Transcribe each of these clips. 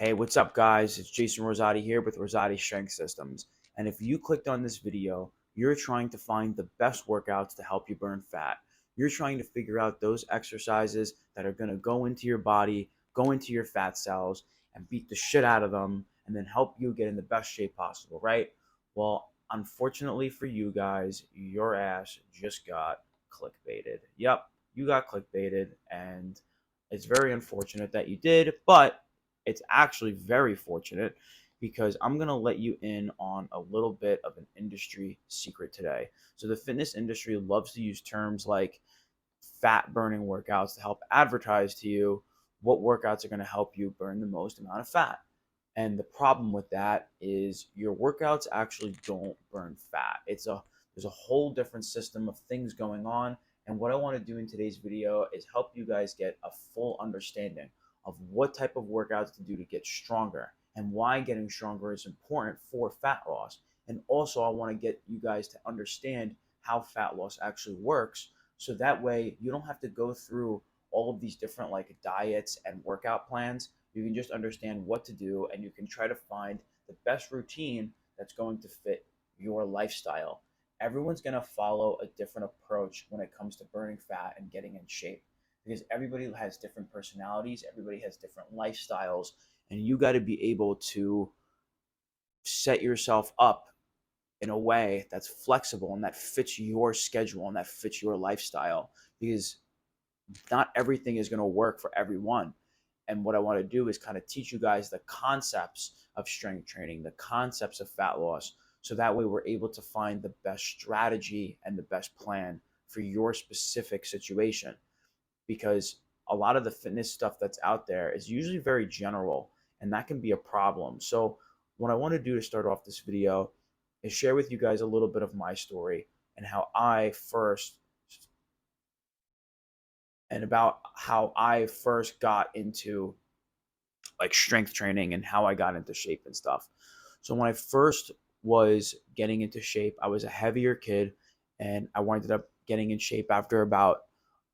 Hey, what's up, guys? It's Jason Rosati here with Rosati Strength Systems. And if you clicked on this video, you're trying to find the best workouts to help you burn fat. You're trying to figure out those exercises that are going to go into your body, go into your fat cells, and beat the shit out of them, and then help you get in the best shape possible, right? Well, unfortunately for you guys, your ass just got clickbaited. Yep, you got clickbaited, and it's very unfortunate that you did, but it's actually very fortunate because I'm going to let you in on a little bit of an industry secret today. So, the fitness industry loves to use terms like fat burning workouts to help advertise to you what workouts are going to help you burn the most amount of fat. And the problem with that is your workouts actually don't burn fat. There's a whole different system of things going on. And what I want to do in today's video is help you guys get a full understanding of what type of workouts to do to get stronger and why getting stronger is important for fat loss. And also, I want to get you guys to understand how fat loss actually works. So that way you don't have to go through all of these different like diets and workout plans. You can just understand what to do and you can try to find the best routine that's going to fit your lifestyle. Everyone's going to follow a different approach when it comes to burning fat and getting in shape because everybody has different personalities, everybody has different lifestyles, and you got to be able to set yourself up in a way that's flexible and that fits your schedule and that fits your lifestyle because not everything is going to work for everyone. And what I want to do is kind of teach you guys the concepts of strength training, the concepts of fat loss. So that way we're able to find the best strategy and the best plan for your specific situation. Because a lot of the fitness stuff that's out there is usually very general, and that can be a problem. So, what I want to do to start off this video is share with you guys a little bit of my story and about how I first got into like strength training and how I got into shape and stuff. So when I first was getting into shape, I was a heavier kid and I ended up getting in shape after about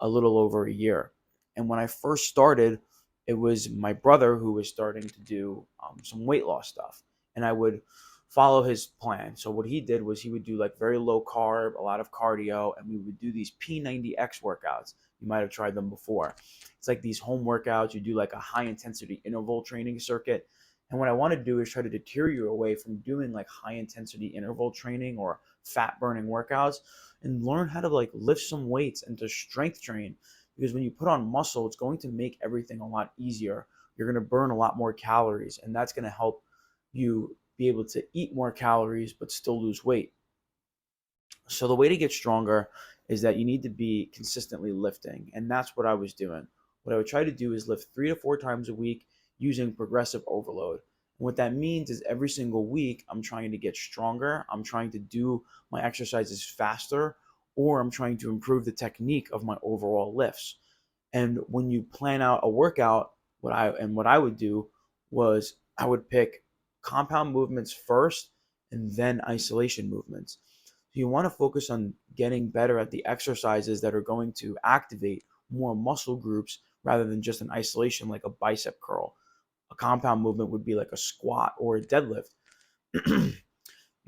a little over a year. And when I first started, it was my brother who was starting to do some weight loss stuff. And I would follow his plan. So what he did was he would do like very low carb, a lot of cardio, and we would do these P90X workouts. You might have tried them before. It's like these home workouts. You do like a high intensity interval training circuit. And what I want to do is try to deter you away from doing like high intensity interval training or fat burning workouts and learn how to like lift some weights and to strength train. Because when you put on muscle, it's going to make everything a lot easier. You're going to burn a lot more calories, and that's going to help you be able to eat more calories but still lose weight. So the way to get stronger is that you need to be consistently lifting, and that's what I was doing. What I would try to do is lift 3 to 4 times a week using progressive overload. And what that means is every single week I'm trying to get stronger, I'm trying to do my exercises faster, or I'm trying to improve the technique of my overall lifts. And when you plan out a workout, what I would do was I would pick compound movements first and then isolation movements. So you want to focus on getting better at the exercises that are going to activate more muscle groups rather than just an isolation like a bicep curl. A compound movement would be like a squat or a deadlift.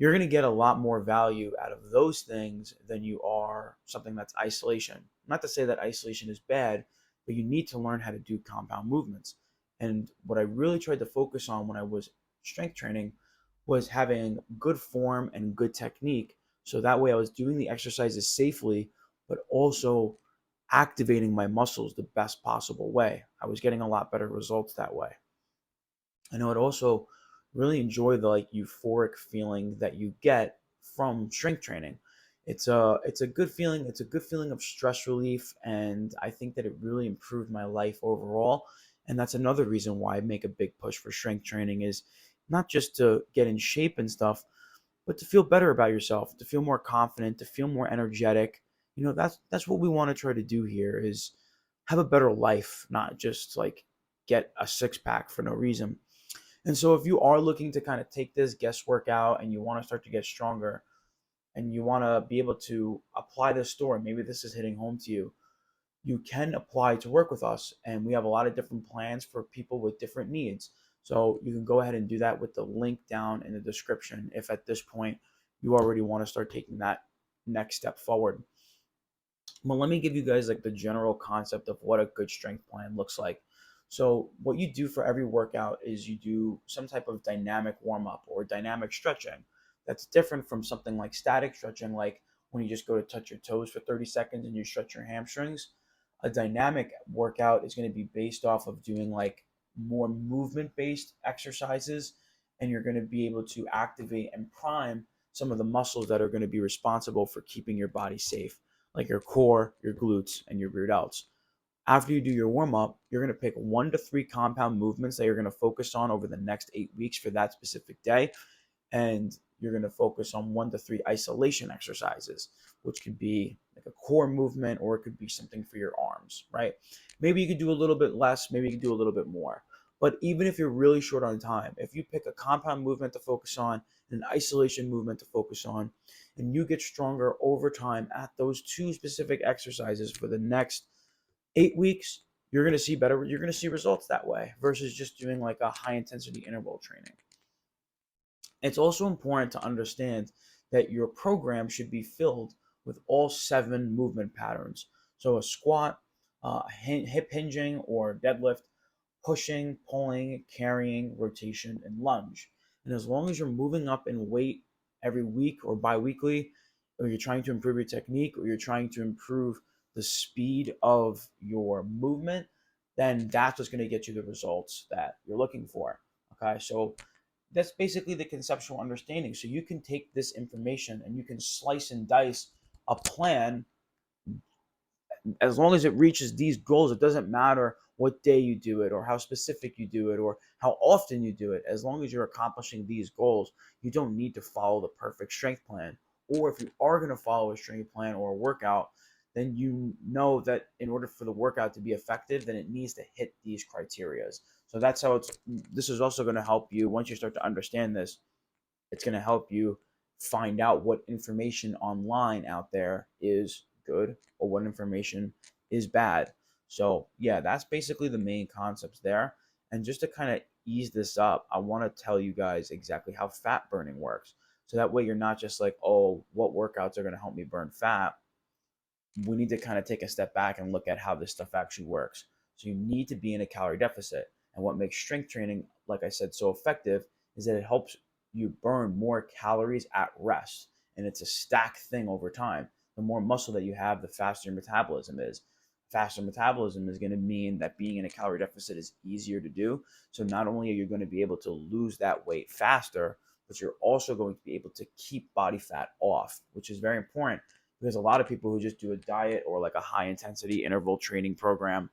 You're going to get a lot more value out of those things than you are something that's isolation. Not to say that isolation is bad, but you need to learn how to do compound movements. And what I really tried to focus on when I was strength training was having good form and good technique. So that way I was doing the exercises safely, but also activating my muscles the best possible way. I was getting a lot better results that way. And I would also really enjoy the like euphoric feeling that you get from strength training. It's a good feeling. It's a good feeling of stress relief, and I think that it really improved my life overall. And that's another reason why I make a big push for strength training is not just to get in shape and stuff, but to feel better about yourself, to feel more confident, to feel more energetic. That's what we want to try to do here is have a better life, not just like get a six pack for no reason. And so if you are looking to kind of take this guesswork out and you want to start to get stronger and you want to be able to apply this story, maybe this is hitting home to you, you can apply to work with us. And we have a lot of different plans for people with different needs. So you can go ahead and do that with the link down in the description if at this point you already want to start taking that next step forward. Well, let me give you guys like the general concept of what a good strength plan looks like. So, what you do for every workout is you do some type of dynamic warm up or dynamic stretching. That's different from something like static stretching, like when you just go to touch your toes for 30 seconds and you stretch your hamstrings. A dynamic workout is going to be based off of doing like more movement based exercises, and you're going to be able to activate and prime some of the muscles that are going to be responsible for keeping your body safe, like your core, your glutes, and your rear delts. After you do your warm up, you're going to pick 1 to 3 compound movements that you're going to focus on over the next 8 weeks for that specific day. And you're going to focus on 1 to 3 isolation exercises, which could be like a core movement or it could be something for your arms, right? Maybe you could do a little bit less, maybe you could do a little bit more. But even if you're really short on time, if you pick a compound movement to focus on, an isolation movement to focus on, and you get stronger over time at those 2 specific exercises for the next 8 weeks, you're going to see better, you're going to see results that way versus just doing like a high intensity interval training. It's also important to understand that your program should be filled with all 7 movement patterns. So a squat, hip hinging or deadlift, pushing, pulling, carrying, rotation, and lunge. And as long as you're moving up in weight every week or bi-weekly, or you're trying to improve your technique, or you're trying to improve the speed of your movement, then that's what's going to get you the results that you're looking for. Okay, so that's basically the conceptual understanding. So you can take this information and you can slice and dice a plan as long as it reaches these goals. It doesn't matter what day you do it or how specific you do it or how often you do it. As long as you're accomplishing these goals, you don't need to follow the perfect strength plan. Or if you are going to follow a strength plan or a workout, then you know that in order for the workout to be effective, then it needs to hit these criterias. So that's how this is also going to help you once you start to understand this. It's going to help you find out what information online out there is good or what information is bad. So, yeah, that's basically the main concepts there. And just to kind of ease this up, I want to tell you guys exactly how fat burning works. So that way you're not just like, oh, what workouts are going to help me burn fat? We need to kind of take a step back and look at how this stuff actually works. So you need to be in a calorie deficit. And what makes strength training, like I said, so effective is that it helps you burn more calories at rest. And it's a stacked thing over time. The more muscle that you have, the faster your metabolism is. Faster metabolism is going to mean that being in a calorie deficit is easier to do. So not only are you going to be able to lose that weight faster, but you're also going to be able to keep body fat off, which is very important because a lot of people who just do a diet or like a high intensity interval training program,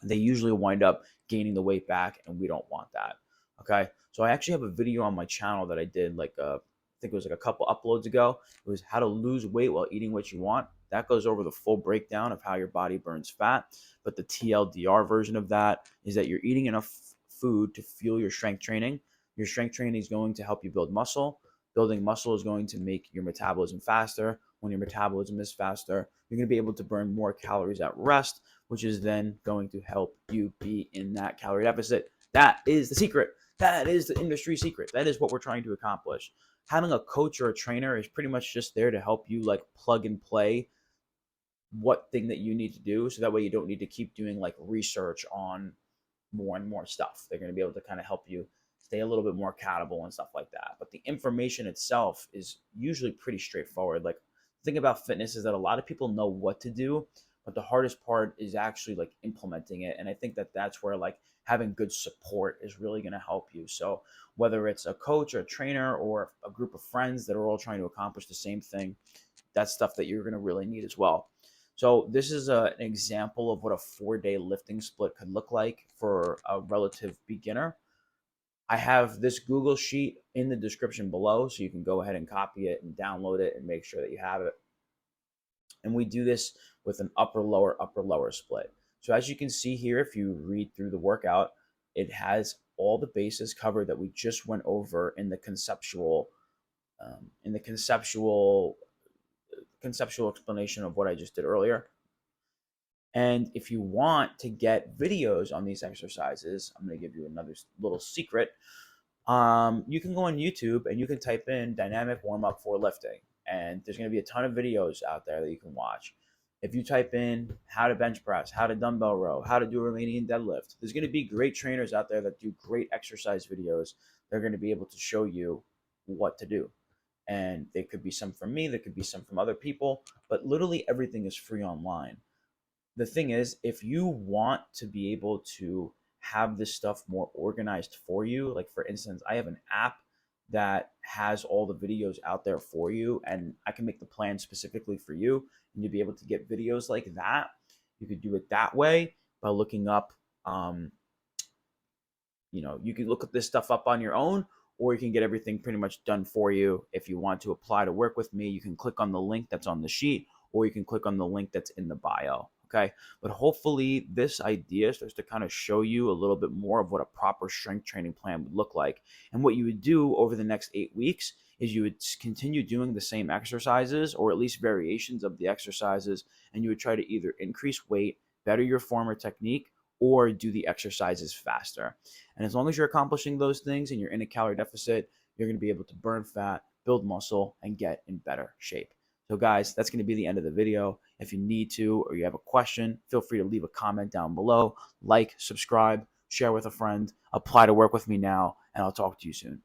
they usually wind up gaining the weight back, and we don't want that. Okay, so I actually have a video on my channel that I did like I think it was like a couple uploads ago. It was how to lose weight while eating what you want. That goes over the full breakdown of how your body burns fat. But the TLDR version of that is that you're eating enough food to fuel your strength training. Your strength training is going to help you build muscle. Building muscle is going to make your metabolism faster. When your metabolism is faster, you're going to be able to burn more calories at rest, which is then going to help you be in that calorie deficit. That is the secret. That is the industry secret. That is what we're trying to accomplish. Having a coach or a trainer is pretty much just there to help you like plug and play what thing that you need to do. So that way you don't need to keep doing like research on more and more stuff. They're going to be able to kind of help you stay a little bit more accountable and stuff like that. But the information itself is usually pretty straightforward. Like the thing about fitness is that a lot of people know what to do, but the hardest part is actually like implementing it. And I think that that's where like having good support is really going to help you. So whether it's a coach or a trainer or a group of friends that are all trying to accomplish the same thing, that's stuff that you're going to really need as well. So this is an example of what a 4-day lifting split could look like for a relative beginner. I have this Google sheet in the description below, so you can go ahead and copy it and download it and make sure that you have it. And we do this with an upper lower split. So as you can see here, if you read through the workout, it has all the bases covered that we just went over in the conceptual explanation of what I just did earlier. And if you want to get videos on these exercises, I'm going to give you another little secret. You can go on YouTube and you can type in dynamic warm up for lifting, and there's going to be a ton of videos out there that you can watch. If you type in how to bench press, how to dumbbell row, how to do a Romanian deadlift, there's going to be great trainers out there that do great exercise videos. They're going to be able to show you what to do. And there could be some from me, there could be some from other people, but literally everything is free online. The thing is, if you want to be able to have this stuff more organized for you, like for instance, I have an app that has all the videos out there for you, and I can make the plan specifically for you, and you'll be able to get videos like that. You could do it that way by looking up, um, you can look at this stuff up on your own, or you can get everything pretty much done for you. If you want to apply to work with me, you can click on the link that's on the sheet, or you can click on the link that's in the bio. Okay. But hopefully, this idea starts to kind of show you a little bit more of what a proper strength training plan would look like. And what you would do over the next 8 weeks is you would continue doing the same exercises, or at least variations of the exercises, and you would try to either increase weight, better your form or technique, or do the exercises faster. And as long as you're accomplishing those things and you're in a calorie deficit, you're going to be able to burn fat, build muscle, and get in better shape. So, guys, that's going to be the end of the video. If you need to or you have a question, feel free to leave a comment down below. Like, subscribe, share with a friend, apply to work with me now, and I'll talk to you soon.